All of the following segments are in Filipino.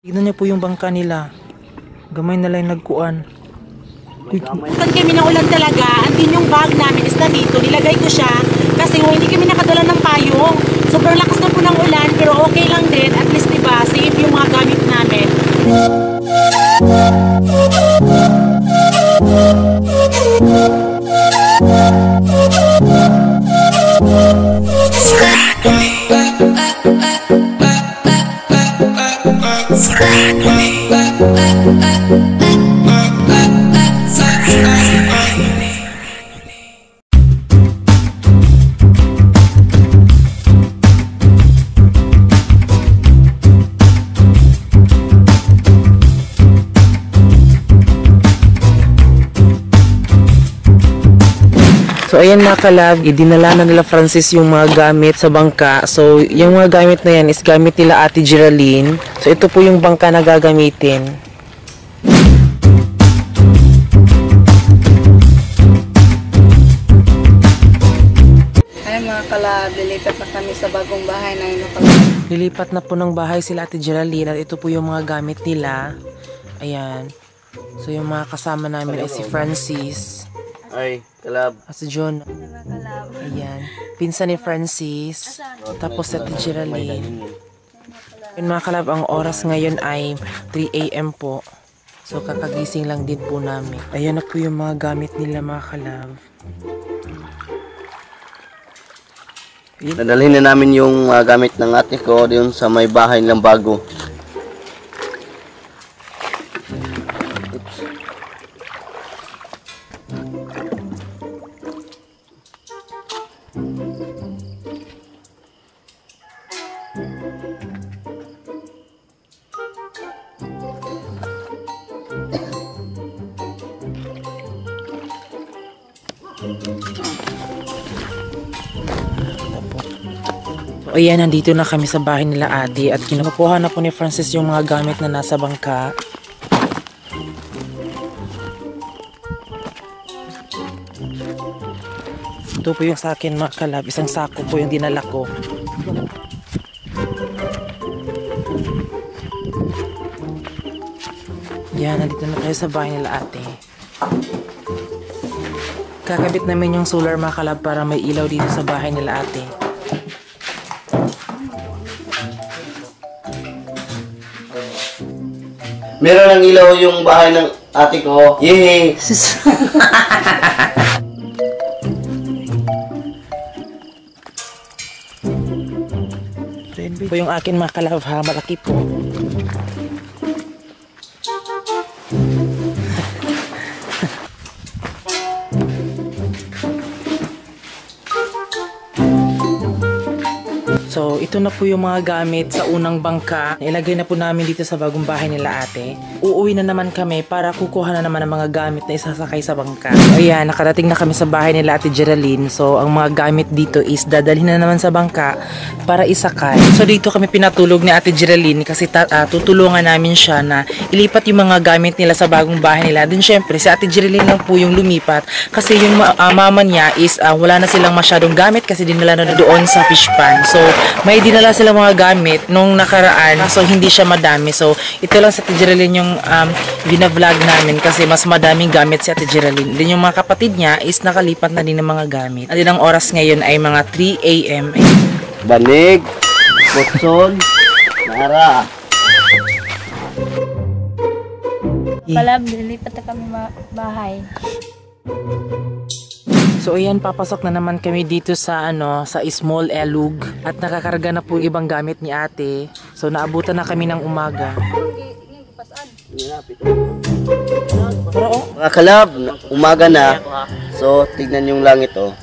Tignan niyo po yung bangka nila. Gamay na lang nagkuan. Pag kami na ulan talaga, andin yung bag namin is na dito. Nilagay ko siya kasi hindi kami nakadala ng payong. Sobrang lakas na po ng ulan pero okay lang din. At least diba, safe yung mga gamit namin. So ayan mga kalab, idinala na nila Francis yung mga gamit sa bangka. So yung mga gamit na yan is gamit nila Ate Geraldine. So ito po yung bangka na gagamitin. Ay mga kalab, lilipat na kami sa bagong bahay na yun. Lilipat na po ng bahay sila Ate Geraldine at ito po yung mga gamit nila. Ayan. So yung mga kasama namin ay si Francis. Ay, kalab. At si John. Ayan. Pinsan ni Francis. Tapos si Ate Geraldine. Yun mga kalab, ang oras ngayon ay 3 AM po. So kakagising lang din po namin. Ayan na po yung mga gamit nila mga kalab. Nadalhin na namin yung gamit ng ate ko doon sa may bahay ng bago. So ayan, nandito na kami sa bahay nila Ate at kinukuha na po ni Francis yung mga gamit na nasa bangka. Ito po yung sa akin mga kalab, isang sako po yung dinala ko. Yan, nandito na tayo sa bahay nila Ate. Kakabit namin yung solar mga kalab para may ilaw dito sa bahay nila Ate. Meron ng ilaw yung bahay ng ate ko. Yay! Ito yung akin mga kalab ha, malaki po. So, ito na po yung mga gamit sa unang bangka. Ilagay na po namin dito sa bagong bahay nila Ate. Uuwi na naman kami para kukuha na naman ang mga gamit na isasakay sa bangka. So, ayan, nakarating na kami sa bahay nila Ate Geraldine. So, ang mga gamit dito is dadalhin na naman sa bangka para isakay. So, dito kami pinatulog ni Ate Geraldine kasi tutulungan namin siya na ilipat yung mga gamit nila sa bagong bahay nila. Then, syempre, si Ate Geraldine lang po yung lumipat kasi yung mama niya is wala na silang masyadong gamit kasi dinala na doon sa fish pan. So, may dinala sila mga gamit nung nakaraan so hindi siya madami. So ito lang sa Ate Geraldine yung bina-vlog namin kasi mas madaming gamit si Ate Geraldine. Then yung mga kapatid niya is nakalipat na din ng mga gamit. At ang oras ngayon ay mga 3 AM. Banig, Putson, Nara. Kalab, lilipat na kami bahay. So ayan, papasok na naman kami dito sa sa Small Elug at nakakarga na po ibang gamit ni Ate. So naabutan na kami ng umaga. Mga kalab, umaga na. So tignan yung langit oh.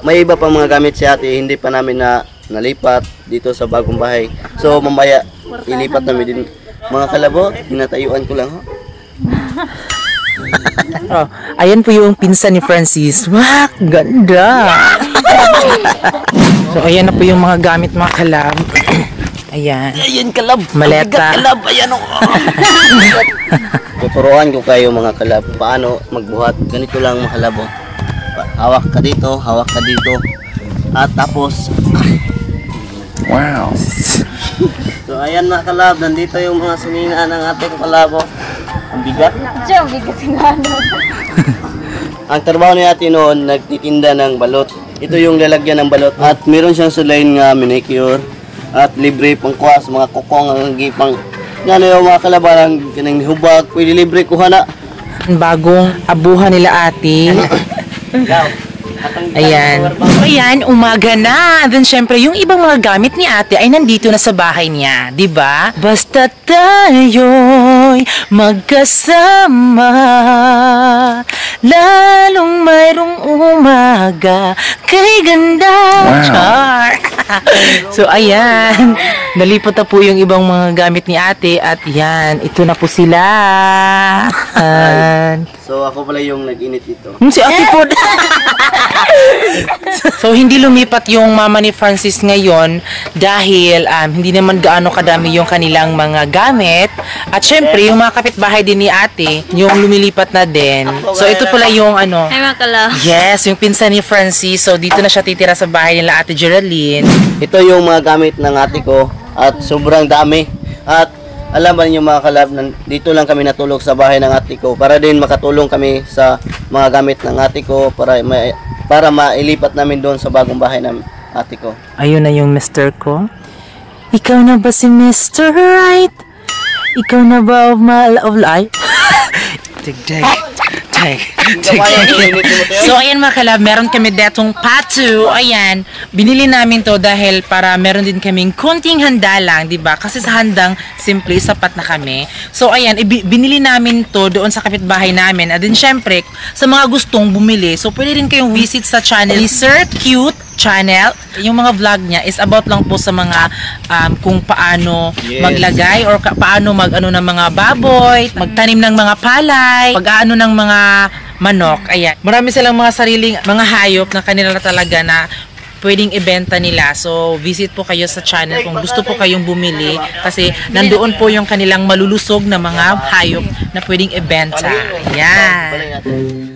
May iba pa mga gamit si ate, hindi pa namin nalipat dito sa bagong bahay. So mamaya ilipat namin din. Mga kalabo, tinatayuan ko lang ho. Oh, ayan po yung pinsan ni Francis. Wah, ganda! So, ayan na po yung mga gamit mga kalab. Ayan. Ayan kalab. Maleta. Kalab, ayan o. Tuturuan ko kayo mga kalab paano magbuhat. Ganito lang mga kalab. Hawak ka dito, hawak ka dito. At tapos, wow. So ayan mga kalab, nandito yung mga sininaan ng ating kalabo. Ang bigat. Siya, bigat nga ano. Ang trabaho ni ate noon, nagtitinda ng balot. Ito yung lalagyan ng balot. At meron siyang sulayin nga manicure. At libre pang kuha sa mga kukong ang gipang. Nga na yung mga kalabarang kanang hubag. Pwede libre kuha na. Bagong abuhan nila ate. Ayan. Ayan, umaga na. Then syempre, yung ibang mga gamit ni ate ay nandito na sa bahay niya. 'Di ba? Basta tayo'y magkasama, lalong mayroong umaga kay ganda. Char! So, ayan. Nalipot na po yung ibang mga gamit ni ate at yan, ito na po sila. So ako pala yung nag-init dito. Si ate po. So, hindi lumipat yung mama ni Francis ngayon dahil hindi naman gaano kadami yung kanilang mga gamit. At syempre, yung mga kapitbahay din ni ate, yung lumilipat na din. So, ito pala yung ano. Ay, mga kalab. Yes, yung pinsan ni Francis. So, dito na siya titira sa bahay nila ate Geraldine. Ito yung mga gamit ng ate ko at sobrang dami. At alam ba ninyo mga kalab, dito lang kami natulog sa bahay ng ate ko para din makatulong kami sa mga gamit ng ate ko para mailipat namin doon sa bagong bahay ng ate ko. Ayun na yung Mr. ko. Ikaw na ba si Mr. Right? Ikaw na ba of my love life? Tig-tig. So, ayan mga kalab, meron kami detong patu. Ayan, binili namin to dahil para meron din kaming konting handa lang, di ba? Kasi sa handang, simple, sapat na kami. So, ayan, binili namin to doon sa kapitbahay namin. At din, syempre, sa mga gustong bumili, so pwede rin kayong visit sa channel ni Sir Cute channel. Yung mga vlog niya is about lang po sa mga kung paano maglagay or paano mag-ano ng mga baboy, magtanim ng mga palay, pag-aano ng mga manok. Ayan. Marami silang mga sariling mga hayop na kanila talaga na pwedeng ibenta nila. So, visit po kayo sa channel kung gusto po kayong bumili kasi nandoon po yung kanilang malulusog na mga hayop na pwedeng ibenta. Ayan.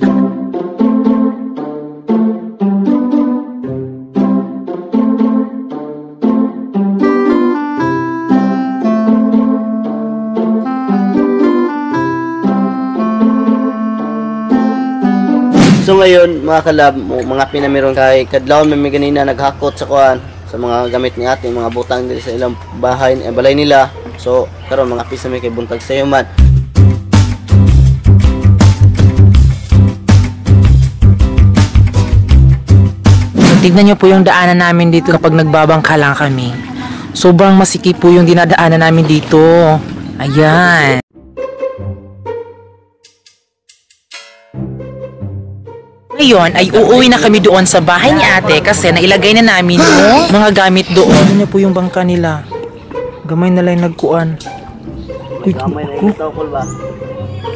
So ngayon mga kalab, mga pinamiron kay kadlawon may ganina naghakot sa kuan sa mga gamit ni ate, mga butang dito sa ilang bahay, balay nila. So karon mga pisa may kay buntag sayo man. Tignan nyo po yung daanan namin dito kapag nagbabangka lang kami. Sobrang masikip po yung dinadaanan namin dito. Ayan. Ngayon ay uuwi na kami doon sa bahay ni ate kasi nailagay na namin yung mga gamit doon. Ano niya po yung bangka nila? Gamay na lang nagkuan. Gamay na yung tawkol ba?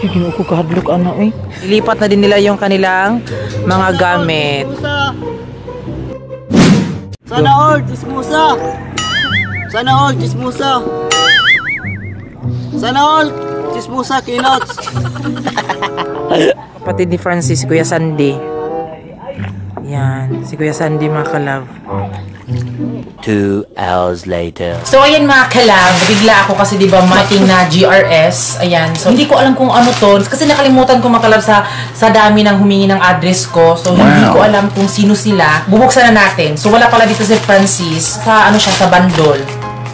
Kikino ko kahadlok ano eh. Ilipat na din nila yung kanilang mga gamit. Sana all chismusa. Sana all chismusa. Sana all chismusa kinots. Kapatid ni Francis, Kuya Sandy. Yan, si Kuya Sandy mga kalab. 2 hours later. So ayan mga kalab, bigla ako kasi diba mating na GRS. Ayan, so hindi ko alam kung ano to. Kasi nakalimutan ko mga kalab sa dami ng humingi ng address ko. So hindi ko alam kung sino sila. Bubuksan na natin. So wala pala dito si Francis. Sa ano siya, sa Bandol.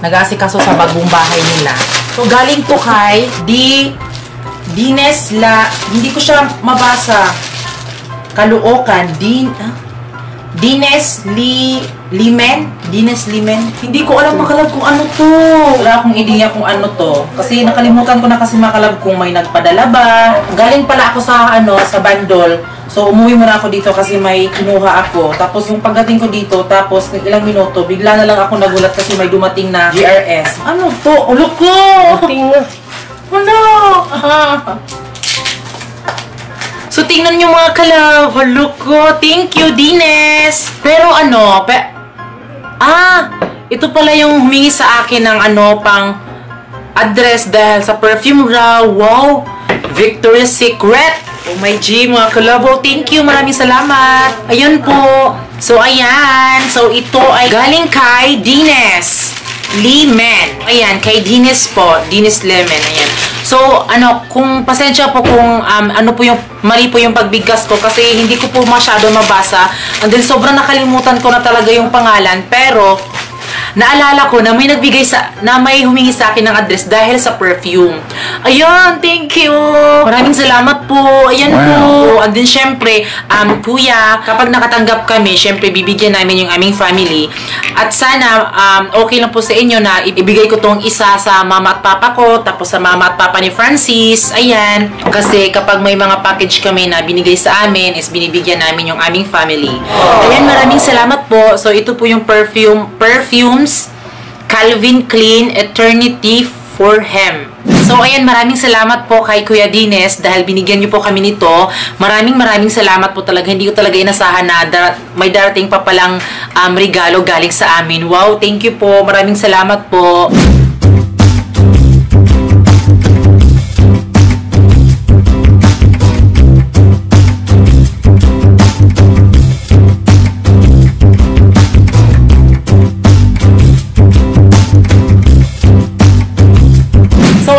Nag-aasikaso sa bagong bahay nila. So galing to kay Dines La, hindi ko siya mabasa. Caloocan, Dines Limen? Dines Limen? Hindi ko alam makalab kung ano to. Wala akong idea kung ano to. Kasi nakalimutan ko na kasi makalab kung may nagpadala ba. Galing pala ako sa sa Bandol. So umuwi muna ako dito kasi may kinuha ako. Tapos yung pagdating ko dito, tapos ilang minuto, bigla na lang ako nagulat kasi may dumating na GRS. Ano to? Ulo ko! Ano? So, tingnan nyo mga kalab. Halo ko. Thank you, Dines. Pero ano, ito pala yung humingi sa akin ng pang address dahil sa perfume raw. Wow! Victoria's Secret. Oh my G, mga kalab. Oh, thank you. Maraming salamat. Ayun po. So, ayan. So, ito ay galing kay Dines. Lemon. Ayan, kay Dines po. Dines Lemon. Ayan. So, kung pasensya po kung mali po yung pagbigkas ko kasi hindi ko po masyado mabasa. And then, sobrang nakalimutan ko na talaga yung pangalan. Pero, naalala ko na may humingi sa akin ng address dahil sa perfume. Ayun, thank you. Maraming salamat po. Ayan po. And then, syempre, kuya, kapag nakatanggap kami, syempre, bibigyan namin yung aming family. At sana, okay lang po sa inyo na ibigay ko tong isa sa mama at papa ko, tapos sa mama at papa ni Francis. Ayan. Kasi kapag may mga package kami na binigay sa amin, is binibigyan namin yung aming family. Ayan, maraming salamat po. So, ito po yung perfumes Calvin Klein Eternity for Hem. So, ayan, maraming salamat po kay Kuya Dines dahil binigyan niyo po kami nito. Maraming salamat po talaga. Hindi ko talaga inasahan na may darating pa palang regalo galing sa amin. Wow, thank you po. Maraming salamat po.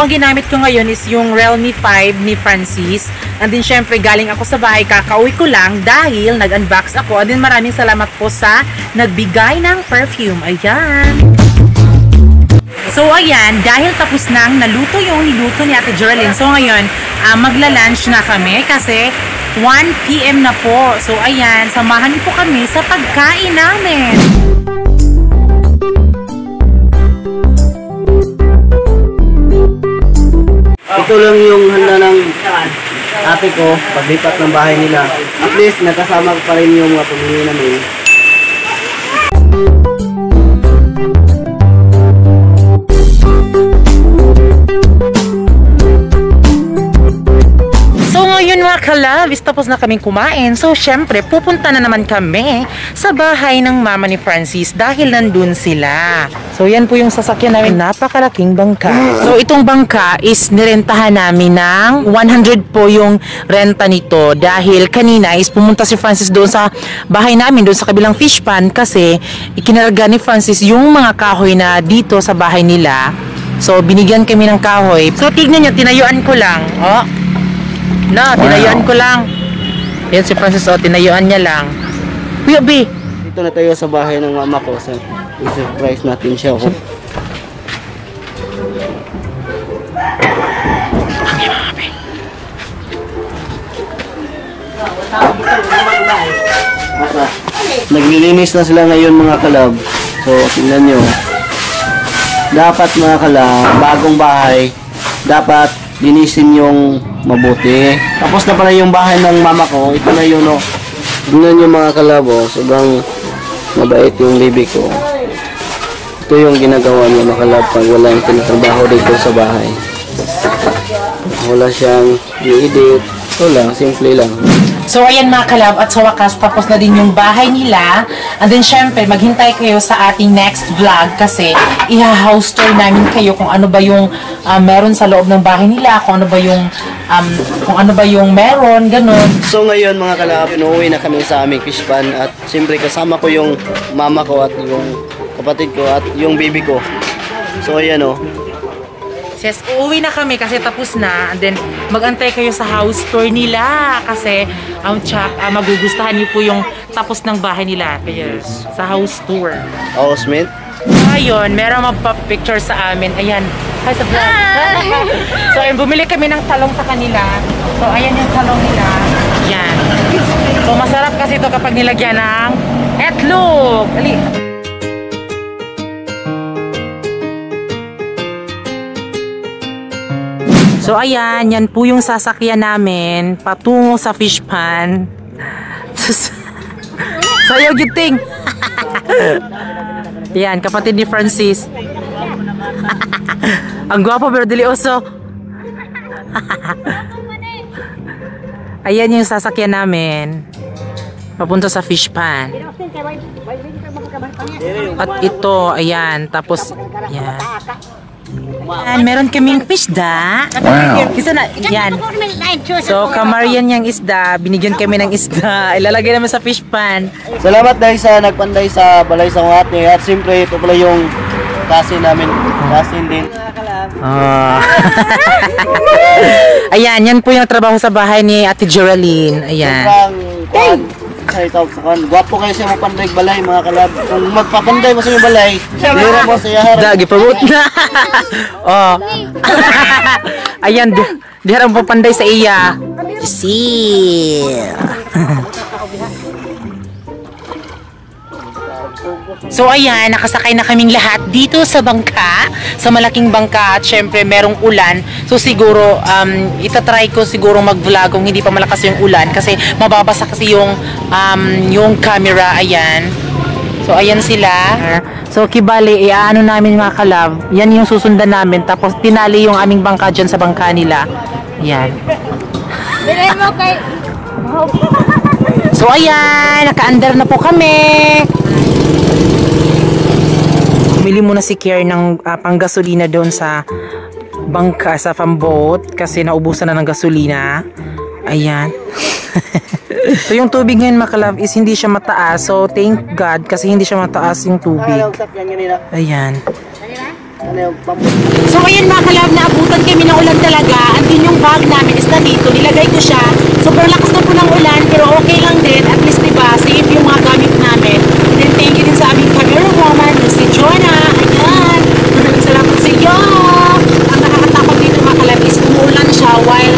Ang ginamit ko ngayon is yung Realme 5 ni Francis. And then syempre galing ako sa bahay, kakauwi ko lang dahil nag-unbox ako. And then maraming salamat po sa nagbigay ng perfume. Ayan. So ayan, dahil tapos nang naluto yung niluto ni Ate Geraldine. So ngayon, magla-lunch na kami kasi 1 PM na po. So ayan, samahan niyo po kami sa pagkain namin. Ito lang yung handa ng ate ko paglipat ng bahay nila. At least nakasama ko pa rin yung mga pamilya namin. So ngayon mga kalabs, tapos na kaming kumain. So syempre, pupunta na naman kami sa bahay ng mama ni Francis dahil nandun sila. So yan po yung sasakyan namin, napakalaking bangka. So itong bangka is nirentahan namin ng 100 po yung renta nito dahil kanina is pumunta si Francis doon sa bahay namin, doon sa kabilang fish pan kasi ikinarga ni Francis yung mga kahoy na dito sa bahay nila. So binigyan kami ng kahoy. So tignan nyo, tinayuan ko lang. Oh. No, tinayuan ko lang. Yan si Francis, tinayuan niya lang. Kuya B. Dito na tayo sa bahay ng mama ko. I-surprise natin siya. Naglilinis na sila ngayon mga kalab. So, tingnan nyo. Dapat mga kalab, bagong bahay, dapat linisin yung mabuti. Tapos na pala yung bahay ng mama ko. Ito na yun, oh. Tingnan nyo mga kalab, oh. Sobrang mabait yung bibi ko. Ito yung ginagawa niya mga kalab pag wala yung tinatrabaho dito sa bahay. Wala siyang i-edit. Ito lang, simple lang. So ayan mga kalab, at sa wakas tapos na din yung bahay nila. And then syempre maghintay kayo sa ating next vlog kasi i-house tour namin kayo kung ano ba yung meron sa loob ng bahay nila, kung ano ba yung meron, ganun. So ngayon mga kalab, inuwi na kami sa aming fish pan at siyempre kasama ko yung mama ko at yung kapatid ko at yung baby ko. So ayan, oh. Yes, uuwi na kami kasi tapos na. And then, magantay kayo sa house tour nila kasi magugustahan niyo po yung tapos ng bahay nila. Yes, sa house tour. Oh, Smith? Ayun, meron magpa-picture sa amin. Ayan, hi sa vlog. So, ayun, bumili kami ng talong sa kanila. So, ayan yung talong nila. Yan. So, masarap kasi ito kapag nilagyan ng etlog. Ali. So ayan, yan po yung sasakyan namin patungo sa fish pan. Sayo giting. Yan, kapatid ni Francis. Ang gwapo pero dilioso. Ayan yung sasakyan namin papunta sa fish pan. At ito, ayan, tapos yan. Yan, meron kaming isda. Wow. Isa na, yan. So, kamarian yung isda. Binigyan kami ng isda. Ilalagay naman sa fish pan. Salamat dahil sa nagpanday sa balay sa Wate. At siyempre ito pala yung Kasin namin. Kasin din. Ah. Ayan, yan po yung trabaho sa bahay ni Ate Geraldine. Ayan. Sobrang ay tawag sa kan. Gwapo kayo siya mapanday balay mga kalab. Kung magpapanday mo sa yung balay, lira mo sa yaharap. Dagi pa na. Oh. Ayan, di harap po panday sa iya. See. So ayan, nakasakay na kaming lahat dito sa bangka, sa malaking bangka, at syempre merong ulan. So siguro, itatry ko siguro mag-vlog kung hindi pa malakas yung ulan kasi mababasa kasi yung camera, ayan. So ayan sila. So kibali, ano namin mga kalab, yan yung susundan namin, tapos tinali yung aming bangka dyan sa bangka nila. Ayan. So ayan, naka-under na po kami. Bumili muna si Kier ng panggasolina doon sa bangka, sa boat kasi naubusan na ng gasolina. Ayan. So yung tubig ngayon mga kalab is hindi siya mataas. So thank God kasi hindi siya mataas yung tubig. Ayan. So ayun mga kalab, naabutan kami ng ulan talaga. Andun yung bag namin is na dito, nilagay ko siya. Sobrang lakas na po ng ulan pero okay lang din. At least diba, safe yung mga gamit namin. And then thank you din sa aming camera woman, si Jonah. Ayan. Maraming salamat sa iyo. Ang nakakatakot dito mga kalab is umuulan siya while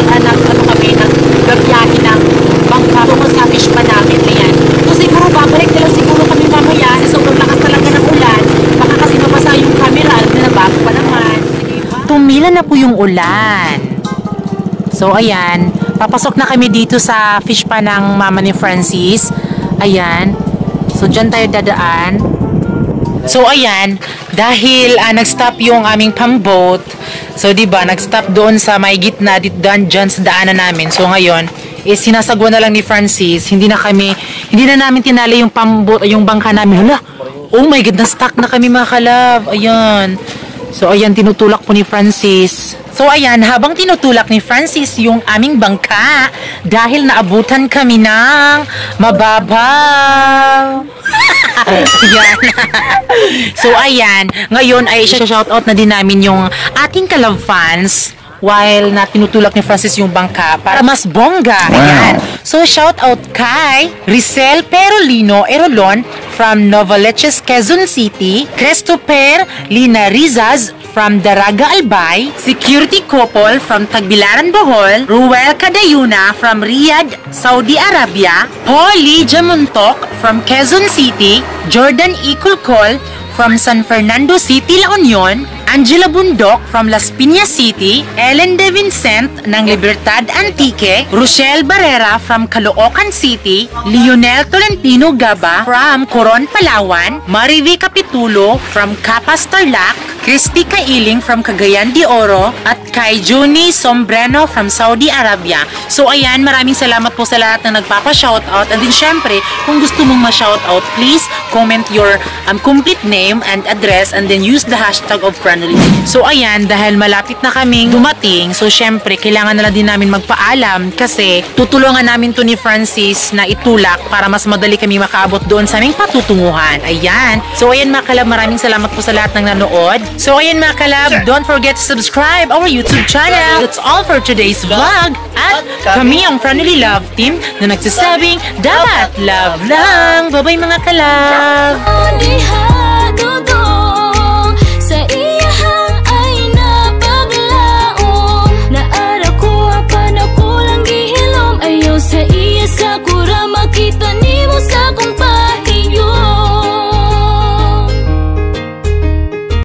nagbiyahe ng bangka tungo sa fish pa namin. Ayan. So siguro babalik na lang siguro kami mamaya. Sobrang lakas talaga ng ulan. Baka kasi mabasa yung camera. Bago pa naman. Tumila na po yung ulan. So ayan, papasok na kami dito sa fish pa ng mama ni Francis. Ayan. So dyan tayo dadaan. So ayan, dahil nag-stop yung aming pamboat. So diba, nag-stop doon sa may gitna dyan sa daanan namin. So ngayon, is sinasagwa na lang ni Francis. Hindi na namin tinali yung pamboat, yung bangka namin. Hala, oh my God, na-stuck na kami mga kalab. Ayan. So ayan, tinutulak po ni Francis. So ayan, habang tinutulak ni Francis yung aming bangka, dahil naabutan kami ng mababaw. Ayan. So ayan, ngayon ay shoutout na din namin yung ating kalab fans while na tinutulak ni Francis yung bangka para mas bongga. Ayan. So shout out kay Rizal Perolino Erolon from Novaliches, Quezon City, Christopher Lina Rizaz from Daraga Albay, Security Couple from Tagbilaran, Bohol, Ruel Cadayuna from Riyadh, Saudi Arabia, Polly Jamuntok from Quezon City, Jordan Ikulkol from San Fernando City, La Union, Angela Bundok from Las Piñas City, Ellen De Vincent ng Libertad Antique, Rochelle Barrera from Caloocan City, Lionel Tolentino Gaba from Coron, Palawan, Marivi Capitulo from Capas, Tarlac, Christy Kailing from Cagayan de Oro, at kay Juni Sombreno from Saudi Arabia. So ayan, maraming salamat po sa lahat na nagpapa-shoutout. And then syempre, kung gusto mong ma-shoutout, please comment your complete name and address and then use the hashtag of Franoli. So ayan, dahil malapit na kaming dumating, so syempre, kailangan na lang din namin magpaalam kasi tutulungan namin to ni Francis na itulak para mas madali kami makaabot doon sa aming patutunguhan. Ayan. So ayan mga kalab, maraming salamat po sa lahat ng nanood. So ayan mga kalab, don't forget to subscribe our YouTube channel. That's all for today's vlog. At kami ang Franoli Love Team na nagsasabing dapat love lang. Bye-bye mga kalab.